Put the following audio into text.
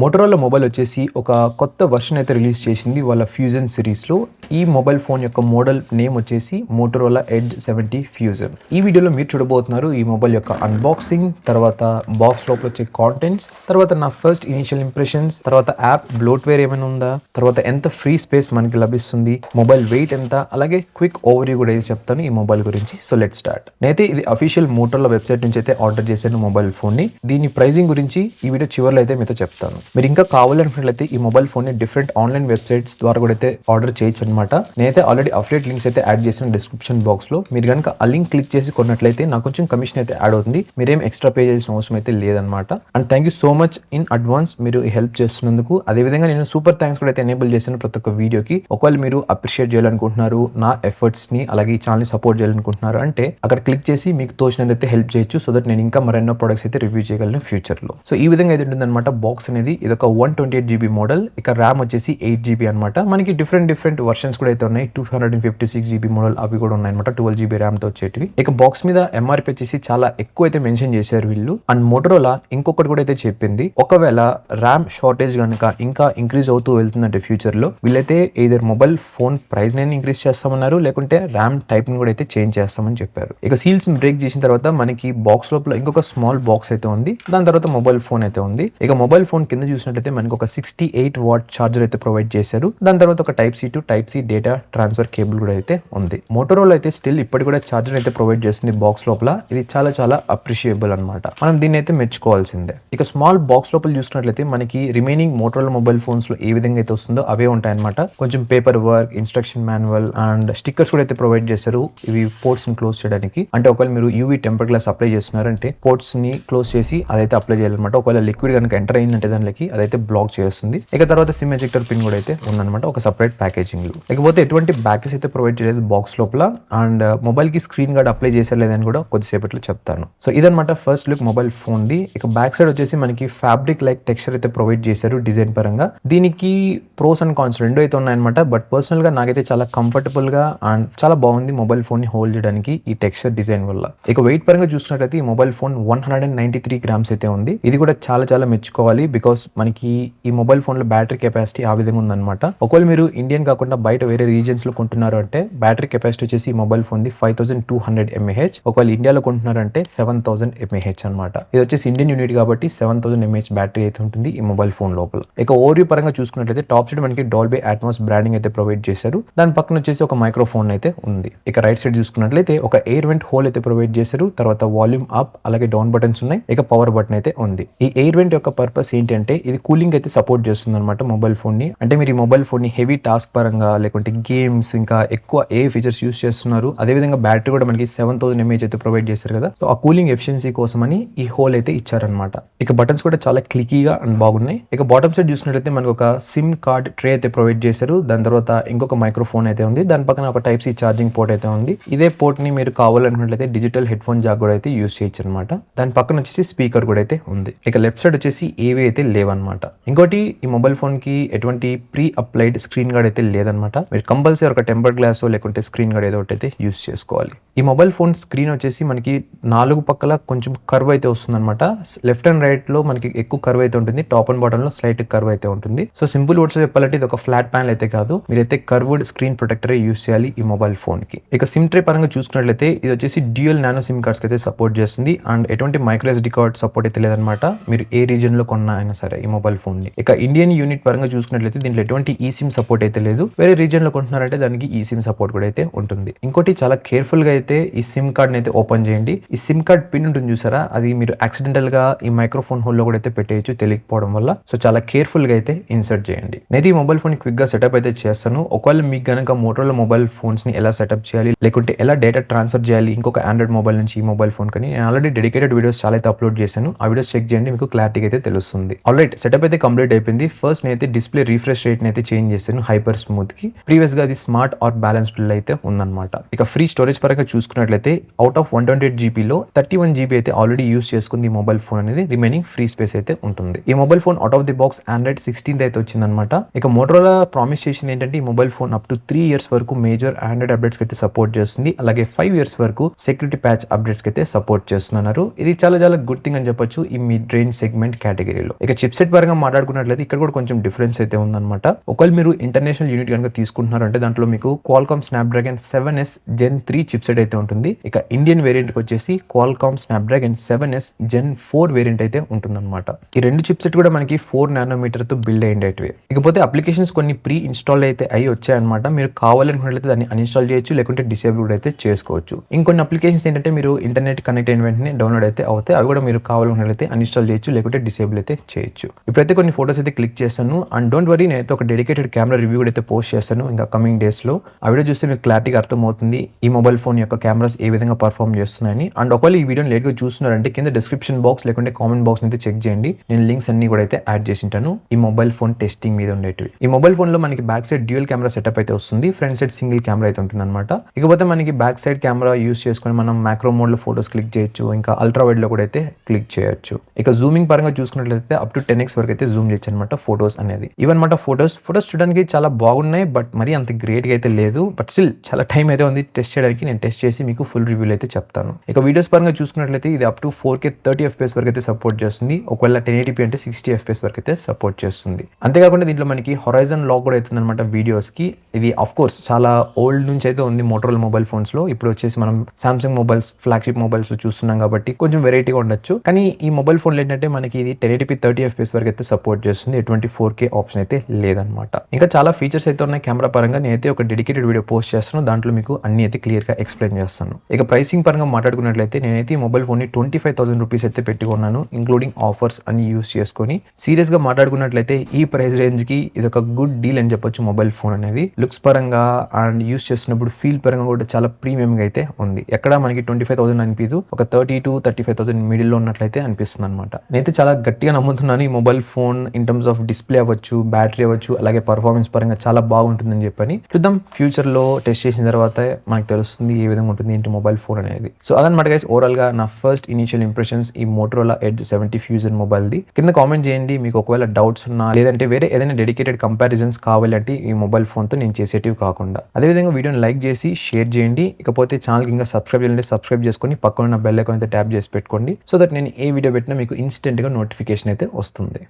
Motorola mobile వచ్చేసి ఒక కొత్త వర్షన్ అయితే రిలీజ్ చేసింది వాళ్ళ ఫ్యూజన్ సిరీస్లో. ఈ మొబైల్ ఫోన్ యొక్క మోడల్ నేమ్ వచ్చేసి మోటరోలా ఎడ్జ్ 70 ఫ్యూజన్. ఈ వీడియోలో మీరు చూడబోతున్నారు ఈ మొబైల్ యొక్క అన్బాక్సింగ్, తర్వాత బాక్స్ లోపల వచ్చే కాంటెంట్స్, తర్వాత నా ఫస్ట్ ఇనిషియల్ ఇంప్రెషన్స్, తర్వాత యాప్ బ్లోట్వేర్ ఏమైనా ఉందా, తర్వాత ఎంత ఫ్రీ స్పేస్ మనకి లభిస్తుంది, మొబైల్ వెయిట్ ఎంత, అలాగే క్విక్ ఓవర్వ్యూ కూడా అయితే చెప్తాను ఈ మొబైల్ గురించి. So let start. నేనైతే ఇది అఫీషియల్ మోటరోలా వెబ్సైట్ నుంచి అయితే ఆర్డర్ చేశాను మొబైల్ ఫోన్ ని. దీని ప్రైజింగ్ గురించి ఈ వీడియో చివరిలో అయితే మీతో చెప్తాను. మీరు ఇంకా కావాలనుకున్నట్లయితే ఈ మొబైల్ ఫోన్ ని డిఫరెంట్ ఆన్లైన్ వెబ్సైట్స్ ద్వారా కూడా అయితే ఆర్డర్ చేయొచ్చు అనమాట. నేనైతే ఆల్రెడీ అఫిలియేట్ లింక్స్ అయితే యాడ్ చేసిన డిస్క్రిప్షన్ బాక్స్ లో. మీరు కనుక ఆ లింక్ క్లిక్ చేసి కొన్నట్లయితే నాకు కొంచెం కమిషన్ అయితే యాడ్ అవుతుంది. మీరేం ఎక్స్ట్రా పే చేయాల్సిన అవసరం అయితే లేదనమాట. And thank you so much in advance మీరు ఈ హెల్ప్ చేస్తున్నందుకు. అదేవిధంగా నేను సూపర్ థ్యాంక్స్ కూడా అయితే ఎనేబుల్ చేసిన ప్రతి ఒక్క వీడియోకి. ఒకవేళ మీరు అప్రిషియేట్ చేయాలనుకుంటున్నారు నా ఎఫర్ట్స్ ని, అలాగే ఈ ఛానల్ ని సపోర్ట్ చేయాలనుకుంటున్నారు అంటే అక్కడ క్లిక్ చేసి మీకు తోచినంత హెల్ప్ చేయొచ్చు. సో దట్ నేను ఇంకా మరెన్నో ప్రొడక్ట్స్ అయితే రివ్యూ చేయగలను ఫ్యూచర్ లో. సో ఈ విధంగా అయితే ఉంటుందన్నమాట బాక్స్ అనేది. ఇది ఒక 128GB మోడల్. ఇక ర్యామ్ వచ్చేసి 8GB అనమాట. మనకి డిఫరెంట్ వర్షన్స్ కూడా అయితే ఉన్నాయి. 256GB మోడల్ అవి కూడా ఉన్నాయి అనమాట. 12GB ర్యామ్ తో వచ్చేటివి. ఇక బాక్స్ మీద ఎంఆర్పీ వచ్చేసి చాలా ఎక్కువ అయితే మెన్షన్ చేశారు వీళ్ళు. అండ్ మోటరోలా ఇంకొకటి కూడా అయితే చెప్పింది, ఒకవేళ ర్యామ్ షార్టేజ్ కనుక ఇంకా ఇంక్రీజ్ అవుతూ వెళ్తుందంటే ఫ్యూచర్ లో వీళ్ళైతే ఏదర్ మొబైల్ ఫోన్ ప్రైస్ ని ఇంక్రీజ్ చేస్తామన్నారు, లేకుంటే ర్యామ్ టైప్ ని కూడా అయితే చేంజ్ చేస్తామని చెప్పారు. ఇక సీల్స్ బ్రేక్ చేసిన తర్వాత మనకి బాక్స్ లోపల ఇంకొక స్మాల్ బాక్స్ అయితే ఉంది. దాని తర్వాత మొబైల్ ఫోన్ అయితే ఉంది. ఇక మొబైల్ ఫోన్ కింద చూసినట్లయితే మనకి ఒక 68W ఛార్జర్ అయితే ప్రొవైడ్ చేశారు. దాని తర్వాత ఒక type C to type C data transfer cable కూడా అయితే ఉంది. మోటరోలా అయితే స్టిల్ ఇప్పటి కూడా ఛార్జర్ అయితే ప్రొవైడ్ చేస్తుంది బాక్స్ లోపల. ఇది చాలా అప్రిషియబుల్ అనమాట. మనం దీన్ని అయితే మెచ్చుకోవాల్సిందే. ఇక స్మాల్ బాక్స్ లోపల చూసినట్లయితే మనకి రిమైనింగ్ మోటరోలా మొబైల్ ఫోన్స్ లో ఏ విధంగా అయితే వస్తుందో అవే ఉంటాయన్నమాట. కొంచెం paper work, instruction manual and stickers కూడా అయితే ప్రొవైడ్ చేశారు. ఇవి పోర్ట్స్ ని క్లోజ్ చేయడానికి. అంటే ఒకవేళ మీరు యూవీ టెంపర్ గ్లాస్ అప్లై చేస్తున్నారంటే పోర్ట్స్ ని క్లోజ్ చేసి అదైతే అప్లై చేయాలన్నమాట. ఒకవేళ లిక్విడ్ కనుక ఎంటర్ అయిందంటే దానికి అదైతే బ్లాక్ చేస్తుంది. ఇక తర్వాత సిమ్ ఎజెక్టర్ పిన్ కూడా అయితే ఉందన్నమాట ఒక సెపరేట్ ప్యాకేజింగ్ లో. ఇకపోతే ఎటువంటి బ్యాకెస్ అయితే ప్రొవైడ్ చేయలేదు బాక్స్ లోపల. అండ్ మొబైల్ కి స్క్రీన్ గార్డ్ అప్లై చేశారు లేదని కూడా కొద్దిసేపట్లో చెప్తాను. సో ఇదన్నమాట first look mobile phone the. ఇక బ్యాక్ సైడ్ వచ్చేసి మనకి ఫ్యాబ్రిక్ లైక్ టెక్స్చర్ అయితే ప్రొవైడ్ చేశారు డిజైన్ పరంగా. దీనికి ప్రోస్ అండ్ కాన్స్ రెండు అయితే ఉన్నాయన్నమాట. బట్ పర్సనల్ గా నాకైతే చాలా కంఫర్టబుల్ గా అండ్ చాలా బాగుంది మొబైల్ ఫోన్ ని హోల్డ్ చేయడానికి ఈ టెక్స్చర్ డిజైన్ వల్ల. ఇక వెయిట్ పరంగా చూసినట్లయితే ఈ మొబైల్ ఫోన్ 193 గ్రామ్స్ అయితే ఉంది. ఇది కూడా చాలా మెచ్చుకోవాలి. బికాస్ మనకి ఈ మొబైల్ ఫోన్ లో బ్యాటరీ కెపాసిటీ ఆ విధంగా ఉందన్నమాట. ఒకవేళ మీరు ఇండియన్ కాకుండా బయట వేరే రీజియన్స్ లో కొంటున్నారు అంటే బ్యాటరీ కెపాసిటీ వచ్చేసి ఈ మొబైల్ ఫోన్ ది 5200 mAh. ఒకవేళ ఇండియాలో కొంటున్నారంటే 7000 mAh అనమాట. ఇది వచ్చేసి ఇండియన్ యూనిట్ కాబట్టి 7000 mAh బ్యాటరీ అయితే ఉంటుంది ఈ మొబైల్ ఫోన్ లోపల. ఇక ఓవర్వ్యూ పరంగా చూసుకున్నట్లయితే టాప్ సైడ్ మనకి డాల్బీ అట్మాస్ బ్రాండింగ్ అయితే ప్రొవైడ్ చేశారు. దాని పక్కన వచ్చేసి ఒక మైక్రోఫోన్ అయితే ఉంది. ఇక రైట్ సైడ్ చూసుకున్నట్లయితే ఒక ఎయిర్ వెంట్ హోల్ అయితే ప్రొవైడ్ చేశారు. తర్వాత వాల్యూమ్ అప్ అలాగే డౌన్ బటన్స్ ఉన్నాయి. ఇక పవర్ బటన్ అయితే ఉంది. ఈ ఎయిర్ వెంట్ యొక్క పర్పస్ ఏంటి అంటే ఇది కూలింగ్ అయితే సపోర్ట్ చేస్తుంది అనమాట మొబైల్ ఫోన్ ని. అంటే మీరు ఈ మొబైల్ ఫోన్ ని హెవీ టాస్క్ పరంగా లేకుంటే గేమ్స్ ఇంకా ఎక్కువ ఏ ఫీచర్స్ యూస్ చేస్తున్నారు, అదేవిధంగా బ్యాటరీ కూడా మనకి 7000 mAh అయితే ప్రొవైడ్ చేశారు కదా. సో ఆ కూలింగ్ ఎఫిషియన్సీ కోసం అని ఈ హోల్ అయితే ఇచ్చారనమాట. ఇక బటన్స్ కూడా చాలా క్లికీగా అండ్ బాగున్నాయి. ఇక బాటమ్ సైడ్ చూసినట్లయితే మనకు ఒక సిమ్ కార్డ్ ట్రే అయితే ప్రొవైడ్ చేశారు. దాని తర్వాత ఇంకొక మైక్రోఫోన్ అయితే ఉంది. దాని పక్కన ఒక టైప్ సి ఛార్జింగ్ పోర్ట్ అయితే ఉంది. ఇదే పోర్ట్ ని మీరు కావాలనుకున్నట్లయితే డిజిటల్ హెడ్ ఫోన్ జాక్ కూడా అయితే యూస్ చేయొచ్చు అనమాట. దాని పక్కన వచ్చేసి స్పీకర్ కూడా అయితే ఉంది. ఇక లెఫ్ట్ సైడ్ వచ్చేసి ఏవి అయితే లేవన్నమాట. ఇంకోటి ఈ మొబైల్ ఫోన్ కి ఎటువంటి ప్రీ అప్లైడ్ స్క్రీన్ గార్డ్ అయితే లేదనమాట. మీరు కంపల్సరీ ఒక టెంపర్ గ్లాస్ లేకుంటే స్క్రీన్ గార్డ్ ఏదో ఒకటి అయితే యూస్ చేసుకోవాలి. ఈ మొబైల్ ఫోన్ స్క్రీన్ వచ్చేసి మనకి 4 పక్కల కొంచెం కర్వ్ అయితే వస్తుంది అనమాట. లెఫ్ట్ అండ్ రైట్ లో మనకి ఎక్కువ కర్వ్ అయితే ఉంటుంది. టాప్ అండ్ బాటమ్ లో స్లైట్ కర్వ్ అయితే ఉంటుంది. సో సింపుల్ వర్డ్స్ చెప్పాలంటే ఇది ఒక ఫ్లాట్ ప్యానల్ అయితే కాదు. మీరైతే కర్వ్డ్ స్క్రీన్ ప్రొటెక్టర్ యూస్ చేయాలి ఈ మొబైల్ ఫోన్ కి. ఇక సిమ్ ట్రే పరంగా చూసుకున్నట్లయితే ఇది వచ్చేసి డ్యూయల్ నానో సిమ్ కార్డ్స్ అయితే సపోర్ట్ చేస్తుంది. అండ్ ఎటువంటి మైక్రో SD కార్డ్ సపోర్ట్ అయితే లేదనమాట. మీరు ఏ రీజన్ లో కొన్నా అయినా సరే ఈ మొబైల్ ఫోన్ ని. ఇక ఇండియన్ యూనిట్ పరంగా చూసుకున్నట్లయితే దీంట్లో ఎటువంటి ఈ సిమ్ సపోర్ట్ అయితే లేదు. వేరే రీజన్ లో కొంటున్నారంటే దానికి ఈ సిమ్ సపోర్ట్ కూడా అయితే ఉంటుంది. ఇంకోటి చాలా కేర్ఫుల్ గా అయితే ఈ సిమ్ కార్డ్ అయితే ఓపెన్ చేయండి. ఈ సిమ్ కార్డ్ పిన్ ఉంటుంది చూసారా, అది మీరు యాక్సిడెంటల్ గా ఈ మైక్రోఫోన్ హోల్ లో కూడా అయితే పెట్టేయచ్చు తెలియకపోవడం వల్ల. సో చాలా కేర్ఫుల్ గా అయితే ఇన్సర్ట్ చేయండి. నేను ఈ మొబైల్ ఫోన్ క్విక్ గా సెటప్ అయితే చేస్తాను. ఒకవేళ మీకు గనక మోటరోలా మొబైల్ ఫోన్స్ ని ఎలా సెటప్ చేయాలి లేకుంటే ఎలా డేటా ట్రాన్స్ఫర్ చేయాలి ఇంకొక ఆండ్రాయిడ్ మొబైల్ నుంచి ఈ మొబైల్ ఫోన్ కని నేను ఆల్రెడీ డెడికేటెడ్ వీడియోస్ చాలా అయితే అప్లోడ్ చేశాను. ఆ వీడియోస్ చెక్ చేయండి, మీకు క్లారిటీ అయితే తెలుస్తుంది. ఆల్రైట్, సెటప్ అయితే కంప్లీట్ అయిపోయింది. ఫస్ట్ నేనైతే డిస్ప్లే రిఫ్రెష్ రేట్ అయితే చేంజ్ చేశాను హైపర్ స్మూత్ కి. ప్రీవియస్ గా అది స్మార్ట్ ఆర్ బ్యాలెన్స్డ్ అయితే ఉందన్నమాట. ఇక ఫ్రీ స్టోరేజ్ పరంగా చూసుకున్నట్లయితే అవుట్ ఆఫ్ 128GB లో 31GB అయితే ఆల్రెడీ యూస్ చేసుకుంది ఈ మొబైల్ ఫోన్ అనేది. రిమైనింగ్ ఫ్రీ స్పేస్ అయితే ఉంటుంది. ఈ mobile phone out of the box Android 16 అయితే వచ్చిందనమాట. ఇక మోటరోలా ప్రామిస్ చేసింది ఏంటంటే ఈ mobile phone up to 3 years వరకు మేజర్ ఆండ్రాయిడ్ అప్డేట్స్ అయితే సపోర్ట్ చేస్తుంది. అలాగే 5 years వరకు సెక్యూరిటీ ప్యాచ్ అప్డేట్స్ అయితే సపోర్ట్ చేస్తున్నారు. ఇది చాలా గుడ్ థింగ్ అని చెప్పొచ్చు ఈ మిడ్ రేంజ్ సెగ్మెంట్ కేటగిరీలో. ఇక చిప్సెట్ పరంగా మాట్లాడుకున్నట్లయితే ఇక్కడ కూడా కొంచెం డిఫరెన్స్ అయితే ఉందన్నమాట. ఒకవేళ మీరు ఇంటర్నేషనల్ యూనిట్ కనుక తీసుకుంటున్నారంటే దాంట్లో మీకు Qualcomm Snapdragon 7S Gen 3 chipset అయితే ఉంటుంది. ఇక ఇండియన్ వేరియంట్ కి వచ్చేసి Qualcomm Snapdragon 7S Gen 4 variant అయితే ఉంటుందన్నమాట. ఈ రెండు చిప్సెట్ కూడా మనకి 4 నానోమీటర్ తో బిల్డ్ అయ్యేటివి. ఇకపోతే అప్లికేషన్స్ కొన్ని ప్రీ ఇన్స్టాల్ అయితే అయి వచ్చాయన్నమాట. మీరు కావాలనుకున్నట్లయితే దాన్ని అన్ఇన్స్టాల్ చేయొచ్చు, లేకుంటే డిసేబుల్ కూడా అయితే చేసుకోవచ్చు. ఇంకొన్ని అప్లికేషన్స్ ఏంటంటే మీరు ఇంటర్నెట్ కనెక్ట్ అయిన వెంటనే డౌన్లోడ్ అయితే అవుతాయి. అవి కూడా మీరు కావాలనుకున్నట్లయితే అన్ఇన్స్టాల్ చేయొచ్చు, లేకుంటే డిసేబుల్ అయితే చేయొచ్చు. ఇప్పుడైతే కొన్ని ఫోటోస్ అయితే క్లిక్ చేస్తాను. అండ్ డోంట్ వరీ, నేనైతే ఒక డెడికేటెడ్ కెమెరా రివ్యూ కూడా అయితే పోస్ట్ చేస్తాను ఇంకా కమింగ్ డేస్ లో. ఆ వీడియో చూస్తే మీకు క్లారిటీగా అర్థమవుతుంది ఈ మొబైల్ ఫోన్ యొక్క కెమెరాస్ ఏ విధంగా పర్ఫార్మ్ చేస్తున్నాయని. అండ్ ఒకవేళ ఈ వీడియోని లేట్గా చూస్తున్నారంటే కింద డిస్క్రిప్షన్ బాక్స్ లేకుంటే కామెంట్ బాక్స్ అయితే చెక్ చేయండి. నేను లింక్స్ అన్ని కూడా అయితే యాడ్ చేసి ఉంటాను ఈ మొబైల్ ఫోన్ టెస్టింగ్ మీద ఉండేటివి. ఈ మొబైల్ ఫోన్ లో మనకి back side dual camera setup అయితే వస్తుంది. ఫ్రంట్ సైడ్ సింగిల్ కెమెరా అయితే ఉంటుంది అనమాట. ఇకపోతే మనకి బ్యాక్ సైడ్ కెమెరా యూస్ చేసుకొని మనం మ్యాక్రో మోడ్ లో ఫోటోస్ క్లిక్ చేయొచ్చు, ఇంకా అల్ట్రా వైడ్ లో కూడా అయితే క్లిక్ చేయొచ్చు. ఇక జూమింగ్ పరంగా చూసుకున్నట్లయితే అప్ టు 10x వరకు అయితే జూమ్ చేయొచ్చు అనమాట ఫోటోస్ అనేది. ఇవన్నమాట ఫోటోస్ చూడడానికి చాలా బాగున్నాయి, బట్ మరీ అంత గ్రేట్ గా అయితే లేదు. బట్ స్టిల్ చాలా టైం అయితే ఉంది టెస్ట్ చేయడానికి. నేను టెస్ట్ చేసి మీకు ఫుల్ రివ్యూలు అయితే చెప్తాను. ఇక వీడియోస్ పరంగా చూసుకున్నట్లయితే ఇది అప్ టు 4K 30 FPS వరకు అయితే సపోర్ట్ చేస్తుంది. ఒకవేళ 1080p అంటే 60 FPS వరకు అయితే సపోర్ట్ చేస్తుంది. అంతేకాకుండా దీంట్లో మనకి హొరైజన్ లాక్ కూడా అవుతుంది అనమాట వీడియోస్ కి. ఇది ఆఫ్ కోర్స్ చాలా ఓల్డ్ నుంచి అయితే ఉంది మోటరోలా మొబైల్ ఫోన్స్ లో. ఇప్పుడు వచ్చేసి మనం సామ్సంగ్ మొబైల్స్, ఫ్లాగ్షిప్ మొబైల్స్ లో చూస్తున్నాం కాబట్టి కొంచెం వెరైటీగా ఉండొచ్చు. కానీ ఈ మొబైల్ ఫోన్ ఏంటంటే మనకి ఇది 1080p 30 FPS వరకు అయితే సపోర్ట్ చేస్తుంది. ఎటువంటి 4K ఆప్షన్ అయితే లేదనమాట. ఇంకా చాలా ఫీచర్స్ అయితే ఉన్నాయి కెమెరా పరంగా. నేనైతే ఒక డెడికేటెడ్ వీడియో పోస్ట్ చేస్తాను, దాంట్లో మీకు అన్ని అయితే క్లియర్ గా ఎక్స్ప్లెయిన్ చేస్తాను. ఇక ప్రైసింగ్ పరంగా మాట్లాడుకున్నట్లయితే నేనైతే ఈ మొబైల్ ఫోన్ ని 25,000 రూపీస్ అయితే పెట్టుకున్నాను, ఇంక్లూడింగ్ ఆఫర్స్ అన్ని యూస్ చేసుకొని. సీరియస్ గా మాట్లాడుకున్నట్లయితే ఈ ప్రైస్ రేంజ్ కి ఇది ఒక గుడ్ డీల్ అని చెప్పొచ్చు. మొబైల్ ఫోన్ అనేది లుక్స్ పరంగా అండ్ యూస్ చేస్తున్నప్పుడు ఫీల్ పరంగా కూడా చాలా ప్రీమియం గా అయితే ఉంది. ఎక్కడ మనకి 25,000 అనిపిదు, ఒక 30 to 35,000 మిడిల్ లో ఉన్నట్లయితే అనిపిస్తుంది అనమాట. నేనైతే చాలా గట్టిగా నమ్ముతున్నాను ఈ mobile phone in terms of display అవ్వచ్చు, బ్యాటరీ అవ్వచ్చు, అలాగే పర్ఫార్మెన్స్ పరంగా చాలా బాగుంటుందని చెప్పని. చూద్దాం ఫ్యూచర్ లో టెస్ట్ చేసిన తర్వాత మనకు తెలుస్తుంది ఏ విధంగా ఉంటుంది ఏంటి మొబైల్ ఫోన్ అనేది. సో అదనమాట గైస్, ఓవరాల్ గా నా ఫస్ట్ ఇనిషియల్ ఇంప్రెషన్స్ ఈ Motorola edge 70 fusion mobile the. కింద కామెంట్ చేయండి మీకు ఒకవేళ డౌట్స్ ఉన్నా, లేదంటే వేరే ఏదైనా డెడికేటెడ్ కంపారిజన్స్ కావాలంటే ఈ మొబైల్ ఫోన్ తో నేను చేసేటివి కాకుండా. అదేవిధంగా వీడియోని లైక్ చేసి షేర్ చేయండి. ఇకపోతే ఛానల్ కి ఇంకా సబ్స్క్రైబ్ చేయాలంటే సబ్స్క్రైబ్ చేసుకొని పక్కన ఉన్న బెల్ ఐకాన్ అయితే ట్యాప్ చేసి పెట్టుకోండి. సో దట్ నేను ఏ వీడియో పెట్టినా మీకు ఇన్స్టెంట్ గా నోటిఫికేషన్ అయితే వస్తుంది.